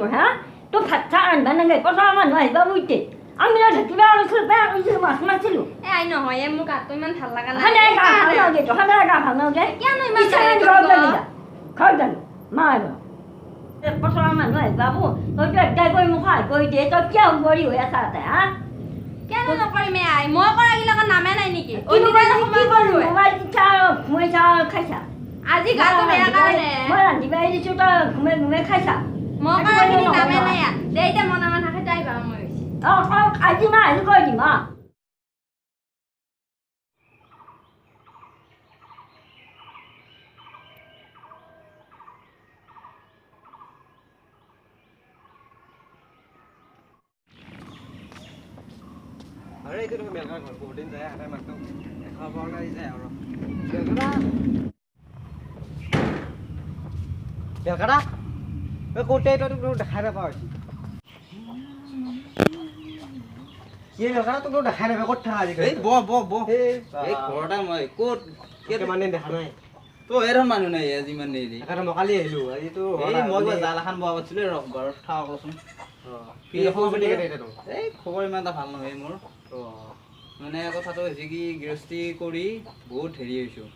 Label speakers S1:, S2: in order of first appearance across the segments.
S1: তোৰ হা তোৰ ভাত চাহ আনবা নাগে পথাৰৰ মানুহ আহিবা বুইতে আমি না কিবা আনিছিলোঁ বেয়া কৰিছিলোঁ মাছ মাৰিছিলোঁ
S2: আই নহয় মোৰ গাটো ইমান ভাল লগা নাই
S1: হানে গা ভাল নালাগে তো হানে গা ভাল নালাগে
S2: কিয়নো ইমান
S1: ঘৰ জানো মা পথাৰৰ মানুহ আহিবা বো তইতো একটাই কৰি মোক সহায় কৰি দিয়ে তই কিয় উগৰি হৈ আছা তাতে হা
S2: কেন নকৰিম আই মই কৰা গিলাকৰ নামে নাই নেকি
S1: মোবাইল চাহ ঘুমাই চাহ খাইছা
S2: আজি গাটো বেয়া কাৰণে
S1: মই ৰান্ধি বাঢ়ি দিছোঁ তই ঘুমাই ঘুমাই খাইছা
S2: মই কৰা খিনি নামে নাই দে এতিয়া মনে মনে থাকে তাই পাওঁ মই
S1: আজি মা আজি কৈ দিম
S3: Ở đây tôi được miệng còn cổ đến đây đây mặt tôi kho bò đây dẻo rồi được cái đó cái cô tê tôi đặt hai rồi ये लगा तो দেখা নাই কোঠা আজি
S4: এই ব ব ব এই ঘৰটা মই ক'ত
S3: কে মানে দেখা নাই
S4: তো এৰন মানুহ নাই আজি মানে নেৰি
S3: এখানে মকালি আহিলো আজি তো
S4: এই মই কিবা জাল এখন বহাব আছিলে ৰখ বাৰু থাও কচোন
S3: কি খবৰ পাতি কেনে এটা
S4: এই খবৰ ইমান এটা ভাল নহয় মোৰ মানে কথাটো হৈছে কি গৃহস্থী কৰি বহুত হেৰি হৈছোঁ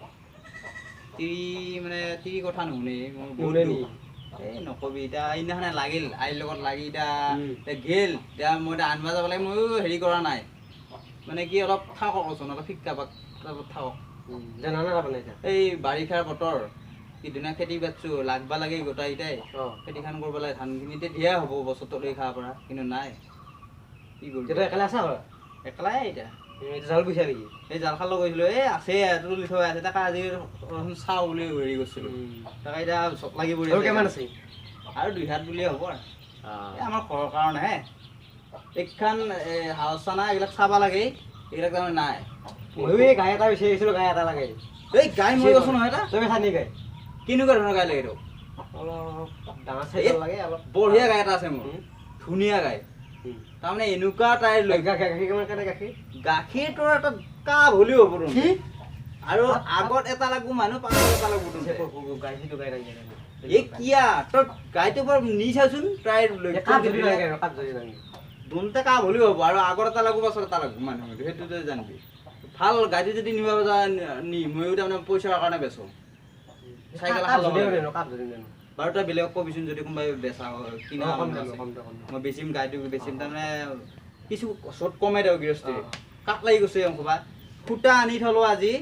S4: তিৰি কথা নুশুনে মোৰ বহুত এই নকবি এতিয়া সেইদিনাখনে লাগিল আইৰ লগত লাগি এতিয়া গেল এতিয়া মই এতিয়া আনবা যাব লাগে ময়ো হেৰি কৰা নাই মানে কি অলপ থাকক কচোন অলপ শিক্ষা থাকক
S3: জানা না আপুনি
S4: এই বাৰিষাৰ বতৰ সিদিনা খেতি বাতিছোঁ লাগবা লাগে গোটাইকেইটাই খেতিখন কৰিব লাগে ধানখিনিতে ধেৰ হ'ব বছৰটোলৈ খাব পৰা কিন্তু নাই কি কৰিবি
S3: একেলা আছা
S4: একলাই এতিয়া
S3: জাল বুইছা নেকি
S4: এই জালখন লৈ গৈছিলোঁ এই আছে তুলি থৈ আছে তাকে আজি চাওঁ বুলি হেৰি কৰিছিলোঁ তাকে এতিয়া চক লাগি পৰি
S3: কিমান আছে
S4: আৰু 2 হাত বুলিয়ে হ'ব আৰু আমাৰ ঘৰৰ কাৰণেহে এইখন হাউচানা এইবিলাক চাব লাগে এইবিলাক তাৰমানে নাই
S3: ময়ো এই গাই এটা বিচাৰি আহিছিলোঁ গাই এটা লাগে
S4: এই গাই মই কৈছোঁ নহয় এটা
S3: তুমি খানি গাই
S4: কেনেকুৱা ধৰণৰ গাই লাগে
S3: অলপ ডাঙৰ চাইজৰ লাগে অলপ
S4: বঢ়িয়া গাই এটা আছে মোৰ ধুনীয়া গাই তাৰমানে এনেকুৱা তাইৰ গাখীৰ তোৰ এটা কাপ হ'লেও হ'ব আৰু আগত এটা লাগব মানুহ পাছত এটা লাগব
S3: গাইটো গাই লাগে
S4: এই কিয়া তোৰ গাইটো বৰ নি চাচোন তাইৰ
S3: কাপ যদি লাগে কাপ যদি লাগে
S4: দুটা কাপ হ'লেও হ'ব আৰু আগত এটা লাগব পাছত এটা লাগব মানুহ সেইটো তই জানিবি ভাল গাড়ী যদি নিব যা নি ময়ো তাৰমানে পইচাৰ কাৰণে বেচোঁ চাইকেল
S3: কাপ যদি
S4: বাৰু তই বেলেগক কবিচোন যদি কোনোবাই বেচা কিনা মই বেচিম গাড়ীটো বেচিম তাৰমানে কিছু চট কমাই দিওঁ গৃহস্থী কাক লাগি গৈছে ক'বা সূতা আনি থলোঁ আজি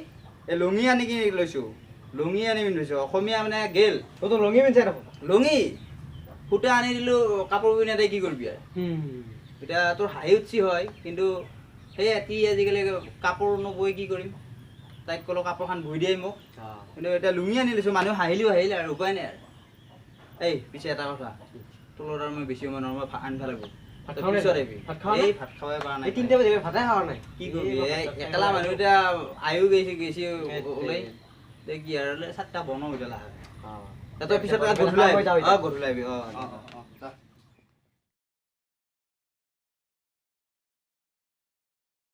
S4: এই লঙি আনি কিনি লৈছোঁ লঙি আনি পিন্ধিছোঁ অসমীয়া মানে গেল
S3: তইতো লঙি পিন্ধাই দেখোন
S4: লঙি সূতা আনি দিলোঁ কাপোৰ পিন্ধি তাই কি কৰিবি আৰু এতিয়া তোৰ হাঁহি উঠি হয় কিন্তু সেই এটি আজিকালি কাপোৰ নবৈ কি কৰিম তাইক ক'লোঁ কাপোৰখন বৈ দিয়ে মোক কিন্তু এতিয়া লুঙি আনি লৈছোঁ মানুহ হাঁহিলেও হাঁহিলে আৰু উপায় নাই আৰু এই পিছে এটা কথা তোৰ আৰু মই বেছি সময় নহয় মই আনিব লাগিব এই ভাত খাব পৰা নাই
S3: 3টা বাজে ভাতে খাৱা নাই
S4: কি কৰিবি একেলা মানুহ এতিয়া আয়ো গৈছে ওলাই কি আৰু 7টা বনো হৈ লাহে তই পিছত গধূলি আহিবি